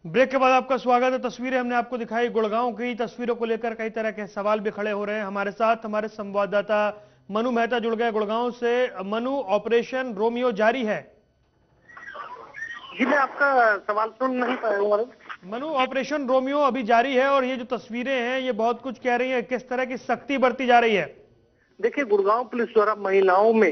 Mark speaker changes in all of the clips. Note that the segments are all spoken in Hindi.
Speaker 1: ब्रेक के बाद आपका स्वागत है। तस्वीरें हमने आपको दिखाई गुड़गांव की। तस्वीरों को लेकर कई तरह के सवाल भी खड़े हो रहे हैं। हमारे साथ हमारे संवाददाता मनु मेहता जुड़ गए गुड़गांव से। मनु, ऑपरेशन रोमियो जारी है?
Speaker 2: जी मैं आपका सवाल सुन नहीं पाया हूँ।
Speaker 1: मनु, ऑपरेशन रोमियो अभी जारी है और ये जो तस्वीरें हैं ये बहुत कुछ कह रही है। किस तरह की सख्ती बरती जा रही है?
Speaker 2: देखिए, गुड़गांव पुलिस द्वारा महिलाओं में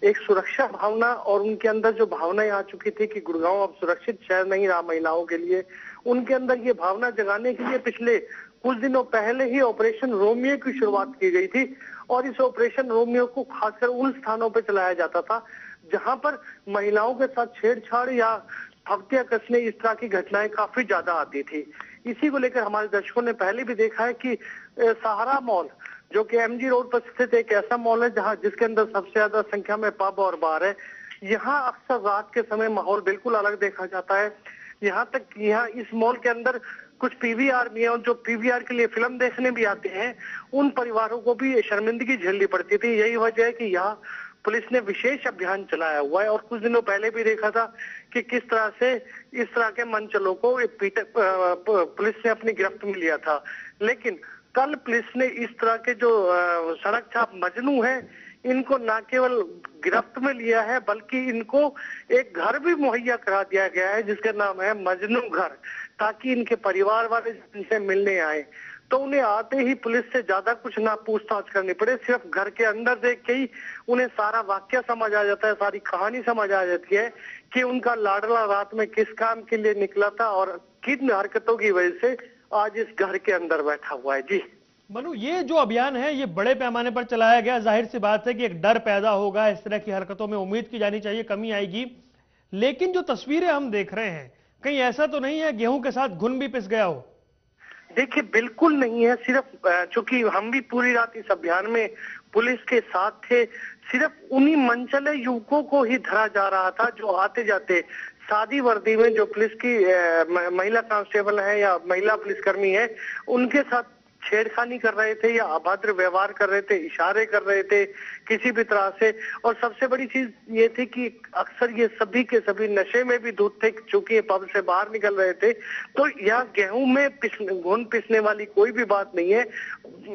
Speaker 2: एक सुरक्षा भावना और उनके अंदर जो भावनाएं आ चुकी थी कि गुड़गांव अब सुरक्षित शहर नहीं रहा महिलाओं के लिए, उनके अंदर ये भावना जगाने के लिए पिछले कुछ दिनों पहले ही ऑपरेशन रोमियो की शुरुआत की गई थी। और इस ऑपरेशन रोमियो को खासकर उन स्थानों पर चलाया जाता था जहां पर महिलाओं के साथ छेड़छाड़ या हत्या कसने इस तरह की घटनाएं काफी ज्यादा आती थी। इसी को लेकर हमारे दर्शकों ने पहले भी देखा है कि सहारा मॉल, जो कि एमजी रोड पर स्थित एक ऐसा मॉल है जहां जिसके अंदर सबसे ज्यादा संख्या में पब और बार है, यहाँ अक्सर रात के समय माहौल बिल्कुल अलग देखा जाता है। यहाँ तक कि यहाँ इस मॉल के अंदर कुछ पीवीआर भी है और जो पीवीआर के लिए फिल्म देखने भी आते हैं, उन परिवारों को भी शर्मिंदगी झेलनी पड़ती थी। यही वजह है कि यहाँ पुलिस ने विशेष अभियान चलाया हुआ है। और कुछ दिनों पहले भी देखा था कि किस तरह से इस तरह के मंचलों को पुलिस ने अपनी गिरफ्त में लिया था। लेकिन कल पुलिस ने इस तरह के जो सड़क छाप मजनू हैं, इनको न केवल गिरफ्त में लिया है बल्कि इनको एक घर भी मुहैया करा दिया गया है जिसका नाम है मजनू घर, ताकि इनके परिवार वाले इनसे मिलने आए तो उन्हें आते ही पुलिस से ज्यादा कुछ ना पूछताछ करनी पड़े। सिर्फ घर के अंदर देख के ही उन्हें सारा वाक्य समझ आ जाता है, सारी कहानी समझ आ जाती है कि उनका लाडला रात में किस काम के लिए निकला था और किन हरकतों की वजह से आज इस घर के अंदर बैठा हुआ है। जी
Speaker 1: मनु, ये जो अभियान है ये बड़े पैमाने पर चलाया गया। जाहिर सी बात है कि एक डर पैदा होगा, इस तरह की हरकतों में उम्मीद की जानी चाहिए कमी आएगी। लेकिन जो तस्वीरें हम देख रहे हैं, कहीं ऐसा तो नहीं है गेहूं के साथ घुन भी पिस गया हो?
Speaker 2: देखिए, बिल्कुल नहीं है। सिर्फ चूंकि हम भी पूरी रात इस अभियान में पुलिस के साथ थे, सिर्फ उन्हीं मनचले युवकों को ही धरा जा रहा था जो आते जाते सादी वर्दी में, जो पुलिस की महिला कांस्टेबल है या महिला पुलिसकर्मी है, उनके साथ छेड़खानी कर रहे थे या अभद्र व्यवहार कर रहे थे, इशारे कर रहे थे किसी भी तरह से। और सबसे बड़ी चीज ये थी कि अक्सर ये सभी के सभी नशे में भी धुत थे, चूंकि ये पब से बाहर निकल रहे थे। तो यहाँ गेहूं में घुन पिसने वाली कोई भी बात नहीं है।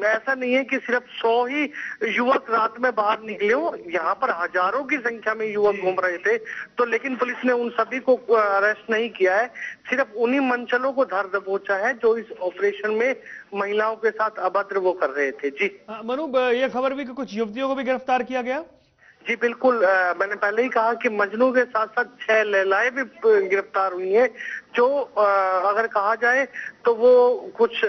Speaker 2: ऐसा नहीं है कि सिर्फ 100 ही युवक रात में बाहर निकले हो, यहाँ पर हजारों की संख्या में युवक घूम रहे थे। तो लेकिन पुलिस ने उन सभी को अरेस्ट नहीं किया है, सिर्फ उन्हीं मंचलों को धर दबोचा है जो इस ऑपरेशन में महिलाओं के साथ अभद्र वो कर रहे थे। जी
Speaker 1: मनु, ये खबर भी कि कुछ युवतियों को भी गिरफ्तार किया गया?
Speaker 2: जी बिल्कुल। मैंने पहले ही कहा कि मजनू के साथ साथ 6 लैलाएं भी गिरफ्तार हुई हैं, जो अगर कहा जाए तो वो कुछ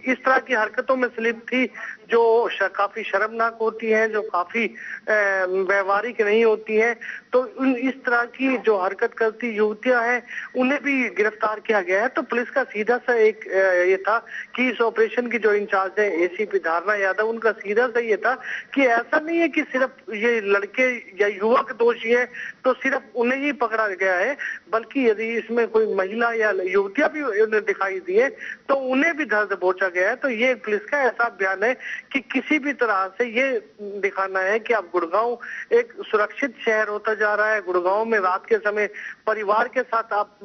Speaker 2: इस तरह की हरकतों में स्लिप थी जो काफी शर्मनाक होती हैं, जो काफी व्यवहारिक नहीं होती हैं। तो इस तरह की जो हरकत करती युवतियां हैं उन्हें भी गिरफ्तार किया गया है। तो पुलिस का सीधा सा एक ये था कि इस ऑपरेशन की जो इंचार्ज है एसीपी धारणा यादव, उनका सीधा सा ये था कि ऐसा नहीं है कि सिर्फ ये लड़के या युवक दोषी है तो सिर्फ उन्हें ही पकड़ा गया है, बल्कि यदि इसमें कोई महिला या युवतियां भी उन्हें दिखाई दी है तो उन्हें भी धर दबोचा गया है। तो ये पुलिस का ऐसा अभियान है कि किसी भी तरह से ये दिखाना है कि अब गुड़गांव एक सुरक्षित शहर होता जा रहा है। गुड़गांव में रात के समय परिवार के साथ आप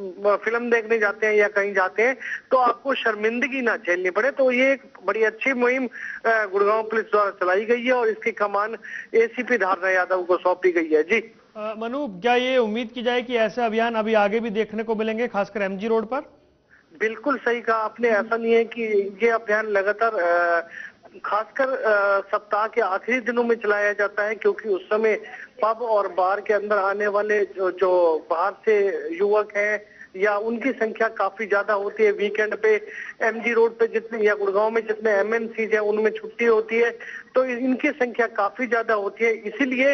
Speaker 2: फिल्म देखने जाते हैं या कहीं जाते हैं तो आपको शर्मिंदगी ना झेलनी पड़े। तो ये एक बड़ी अच्छी मुहिम गुड़गांव पुलिस द्वारा चलाई गई है और इसकी कमान एसीपी धारणा यादव को सौंपी गई है। जी
Speaker 1: मनु, क्या ये उम्मीद की जाए कि ऐसे अभियान अभी आगे भी देखने को मिलेंगे, खासकर एमजी रोड पर?
Speaker 2: बिल्कुल सही कहा आपने। ऐसा नहीं है कि ये अभियान लगातार खासकर सप्ताह के आखिरी दिनों में चलाया जाता है, क्योंकि उस समय पब और बार के अंदर आने वाले जो बाहर से युवक हैं या उनकी संख्या काफी ज्यादा होती है। वीकेंड पे एमजी रोड पे जितने या गुड़गांव में जितने एमएनसीज हैं उनमें छुट्टी होती है, तो इनकी संख्या काफी ज्यादा होती है। इसीलिए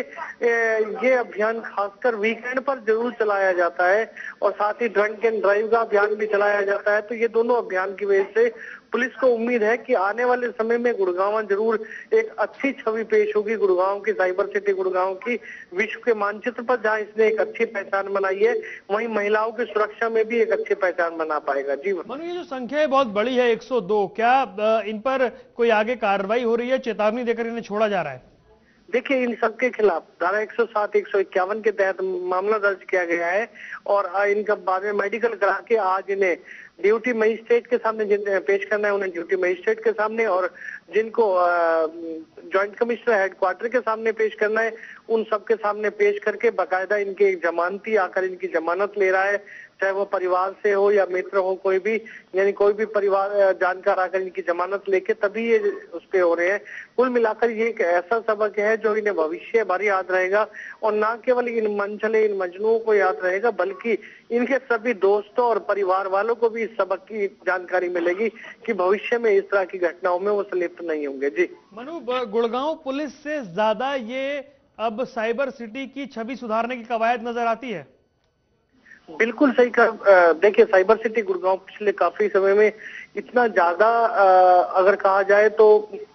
Speaker 2: ये अभियान खासकर वीकेंड पर जरूर चलाया जाता है और साथ ही ड्रंक एंड ड्राइव का अभियान भी चलाया जाता है। तो ये दोनों अभियान की वजह से पुलिस को उम्मीद है कि आने वाले समय में गुड़गांव जरूर एक अच्छी छवि पेश होगी। गुड़गांव की साइबर सिटी, गुड़गांव की विश्व के मानचित्र पर जहां इसने एक अच्छी पहचान बनाई है, वहीं महिलाओं की सुरक्षा में भी एक अच्छी पहचान बना पाएगा। जी
Speaker 1: मनु, ये जो संख्या है बहुत बड़ी है, 102, क्या इन पर कोई आगे कार्रवाई हो रही है? चेतावनी देकर इन्हें छोड़ा जा रहा है?
Speaker 2: देखिए, इन सबके खिलाफ धारा 107, 151 के तहत मामला दर्ज किया गया है और इनका बाद में मेडिकल करा के आज इन्हें ड्यूटी मजिस्ट्रेट के सामने पेश करना है, उन्हें ड्यूटी मजिस्ट्रेट के सामने, और जिनको जॉइंट कमिश्नर हेडक्वार्टर के सामने पेश करना है, उन सबके सामने पेश करके बाकायदा इनके एक जमानती आकर इनकी जमानत ले रहा है, चाहे वो परिवार से हो या मित्र हो, कोई भी, यानी कोई भी परिवार जानकार आकर इनकी जमानत लेके तभी ये उस पे हो रहे हैं। कुल मिलाकर ये एक ऐसा सबक है जो इन्हें भविष्य भर याद रहेगा, और न केवल इन मंझले, इन मजनुओं को याद रहेगा, बल्कि इनके सभी दोस्तों और परिवार वालों को भी इस सबक की जानकारी मिलेगी कि भविष्य में इस तरह की घटनाओं में वो संलिप्त नहीं होंगे। जी
Speaker 1: मनु, गुड़गांव पुलिस से ज्यादा ये अब साइबर सिटी की छवि सुधारने की कवायद नजर आती है।
Speaker 2: बिल्कुल सही कहा। देखिए, साइबर सिटी गुड़गांव पिछले काफी समय में इतना ज्यादा अगर कहा जाए तो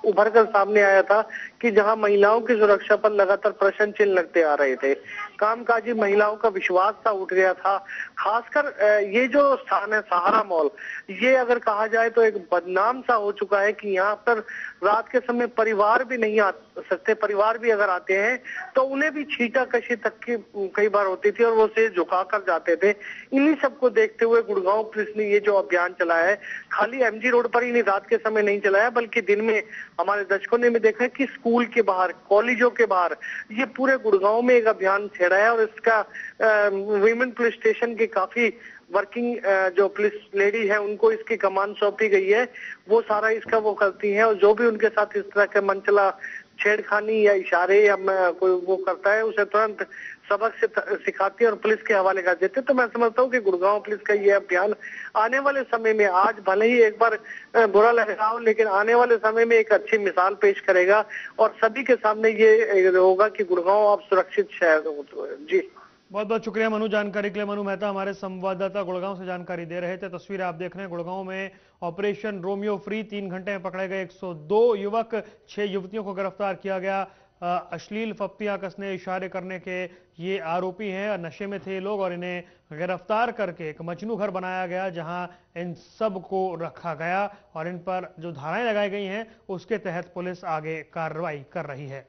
Speaker 2: उभर कर सामने आया था कि जहां महिलाओं की सुरक्षा पर लगातार प्रश्न चिन्ह लगते आ रहे थे, कामकाजी महिलाओं का विश्वास सा उठ गया था। खासकर ये जो स्थान है सहारा मॉल, ये अगर कहा जाए तो एक बदनाम सा हो चुका है कि यहाँ पर रात के समय परिवार भी नहीं आ सकते, परिवार भी अगर आते हैं तो उन्हें भी छीटा कशी तक की कई बार होती थी और वो सिर झुका कर जाते थे। इन्हीं सबको देखते हुए गुड़गांव पुलिस ने ये जो अभियान चलाया है, खाली एमजी रोड पर ही नहीं, रात के समय नहीं चलाया, बल्कि दिन में हमारे दर्शकों ने भी देखा है कि स्कूल के बाहर, कॉलेजों के बाहर ये पूरे गुड़गांव में एक अभियान छेड़ा है। और इसका वीमेन पुलिस स्टेशन के काफी वर्किंग जो पुलिस लेडी है उनको इसकी कमान सौंपी गई है, वो सारा इसका वो करती है, और जो भी उनके साथ इस तरह के मनचला छेड़खानी या इशारे या कोई वो करता है उसे तुरंत सबक से सिखाती है और पुलिस के हवाले कर देते हैं। तो मैं समझता हूँ कि गुड़गांव पुलिस का ये अभियान आने वाले समय में, आज भले ही एक बार बुरा लग रहा हो, लेकिन आने वाले समय में एक अच्छी मिसाल पेश करेगा और सभी के सामने ये होगा कि गुड़गांव अब सुरक्षित शहर हो। जी
Speaker 1: बहुत बहुत शुक्रिया मनु, जानकारी के लिए। मनु मेहता हमारे संवाददाता गुड़गांव से जानकारी दे रहे थे। तस्वीरें आप देख रहे हैं गुड़गांव में ऑपरेशन रोमियो फ्री, 3 घंटे में पकड़े गए 102 युवक, 6 युवतियों को गिरफ्तार किया गया। अश्लील फप्तियां कसने, इशारे करने के ये आरोपी हैं, नशे में थे ये लोग और इन्हें गिरफ्तार करके एक मजनू घर बनाया गया जहां इन सब को रखा गया और इन पर जो धाराएं लगाई गई हैं उसके तहत पुलिस आगे कार्रवाई कर रही है।